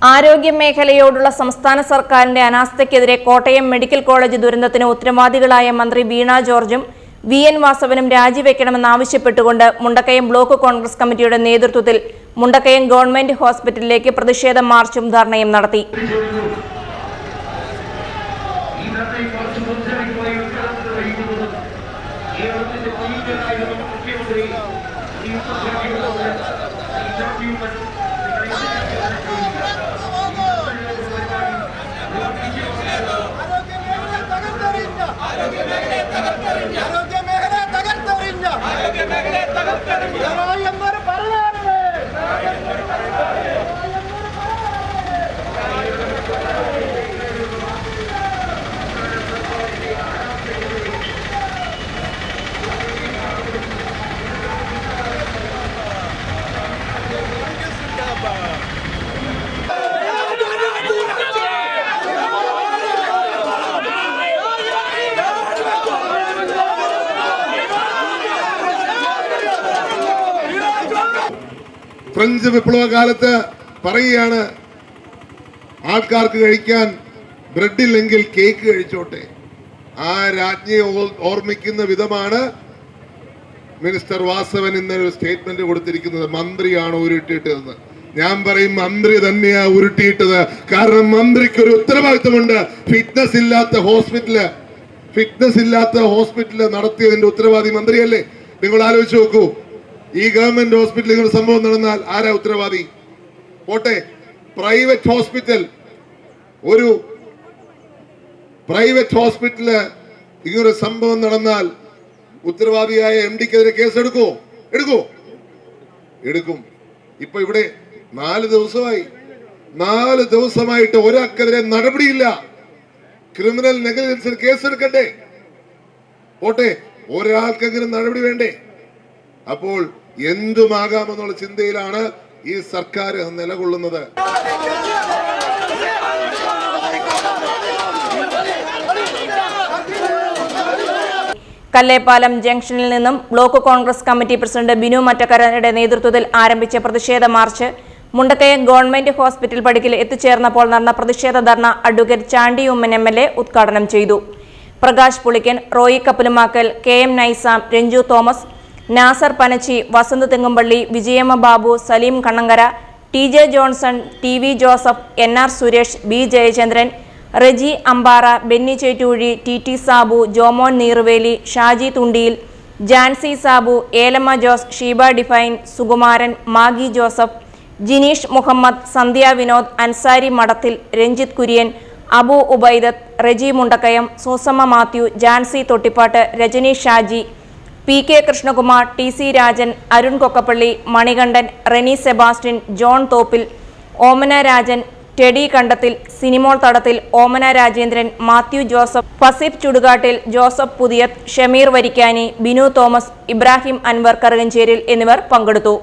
ആരോഗ്യ മേഖലയോടുള്ള സംസ്ഥാന സർക്കാരിന്റെ അനാസ്ഥയ്ക്കെതിരെ കോട്ടയം മെഡിക്കൽ കോളേജ് ദുരന്തത്തിന് ഉത്തരവാദികളായ മന്ത്രി വീണ ജോർജും വി.എൻ. വാസവനും രാജിവെക്കണമെന്നാവശ്യപ്പെട്ടുകൊണ്ട് മുണ്ടക്കയം ബ്ലോക്ക് കോൺഗ്രസ് കമ്മിറ്റിയുടെ നേതൃത്വത്തിൽ മുണ്ടക്കയം ഗവൺമെന്റ് ഹോസ്പിറ്റലിലേക്ക് പ്രതിഷേധ മാർച്ചും ധർണയും നടത്തി. ഫ്രഞ്ച് വിപ്ലവകാലത്ത് പറയുകയാണ്, ആൾക്കാർക്ക് കഴിക്കാൻ ബ്രെഡില്ലെങ്കിൽ കേക്ക് കഴിച്ചോട്ടെ. ആ രാജ്ഞിയെ ഓർമ്മിക്കുന്ന വിധമാണ് മിനിസ്റ്റർ വാസവൻ ഇന്നൊരു സ്റ്റേറ്റ്മെന്റ് കൊടുത്തിരിക്കുന്നത്. മന്ത്രിയാണ് ഉരുട്ടിയിട്ടതെന്ന്. ഞാൻ പറയും മന്ത്രി തന്നെയാ ഉരുട്ടിയിട്ടത്. കാരണം മന്ത്രിക്ക് ഒരു ഉത്തരവാദിത്വമുണ്ട്. ഫിറ്റ്നസ് ഇല്ലാത്ത ഹോസ്പിറ്റല് നടത്തിയതിന്റെ ഉത്തരവാദി മന്ത്രിയല്ലേ? നിങ്ങൾ ആലോചിച്ച് നോക്കൂ. ഈ ഗവൺമെന്റ് ഹോസ്പിറ്റലിൽ ഇങ്ങനെ സംഭവം നടന്നാൽ ആരാ ഉത്തരവാദി? പോട്ടെ, പ്രൈവറ്റ് ഹോസ്പിറ്റല് ഇങ്ങനൊരു സംഭവം നടന്നാൽ ഉത്തരവാദിയായ MD-ക്കെതിരെ കേസ് എടുക്കും. ഇപ്പൊ ഇവിടെ 4 ദിവസമായിട്ട് ഒരാൾക്കെതിരെ നടപടിയില്ല. ക്രിമിനൽ നെഗ്ലിജൻസിന് കേസെടുക്കണ്ടേ? പോട്ടെ, ഒരാൾക്കെങ്കിലും നടപടി വേണ്ടേ? അപ്പോൾ എന്തുമാകാമെന്നുള്ള ചിന്തയിലാണ് ഈ സർക്കാർ നിലകൊള്ളുന്നത്. കല്ലേപ്പാലം ജംഗ്ഷനിൽ നിന്നും block Congress committee president Binu മറ്റക്കരയുടെ നേതൃത്വത്തിൽ ആരംഭിച്ച പ്രതിഷേധ മാർച്ച് മുണ്ടക്കയം ഗവൺമെന്റ് ഹോസ്പിറ്റൽ പടിക്കൽ എത്തിച്ചേർന്നപ്പോൾ നടന്ന പ്രതിഷേധ ധർണ അഡ്വക്കേറ്റ് ചാണ്ടി ഉമ്മൻ MLA ഉദ്ഘാടനം ചെയ്തു. Prakash Pulikkan, Roy Kappalumakkal, KM Naizam, Ranju Thomas, Nasar Panachi, Vasanth Thengumpally, Vijayamma Babu, Saleem Kannankara, TJ Johnson, TV Joseph, NR Suresh, B Jayachandran, Reji Ambara, Benny Chettoozhi, TT Sabu, Jomon Neeruveli, Shaji Thundiyil, Jancy Sabu, Elamma Jose, Sheeba ഡിഫൈൻ, സുകുമാരൻ, മാഗി ജോസഫ്, ജിനീഷ് മുഹമ്മദ്, സന്ധ്യ വിനോദ്, അൻസാരി മഠത്തിൽ, രഞ്ജിത്ത് കുര്യൻ, അബു ഉബൈദത്ത്, റെജി മുണ്ടക്കയം, സൂസമ്മ മാത്യു, ജാൻസി തൊട്ടിപ്പാട്ട്, രജനി ഷാജി, PK കൃഷ്ണകുമാർ, TC രാജൻ, അരുൺ കൊക്കപ്പള്ളി, മണികണ്ഠൻ, റെനി സെബാസ്റ്റ്യൻ, ജോൺ തോപ്പിൽ, ഓമന രാജൻ, ടെഡി കണ്ടത്തിൽ, സിനിമോൾ തടത്തിൽ, ഓമന രാജേന്ദ്രൻ, മാത്യു ജോസഫ്, ഫസീഫ് ചുടുകാട്ടിൽ, ജോസഫ് പുതിയത്, ഷമീർ വരിക്കാനി, ബിനു തോമസ്, ഇബ്രാഹിം അൻവർ കറുകഞ്ചേരിൽ എന്നിവർ പങ്കെടുത്തു.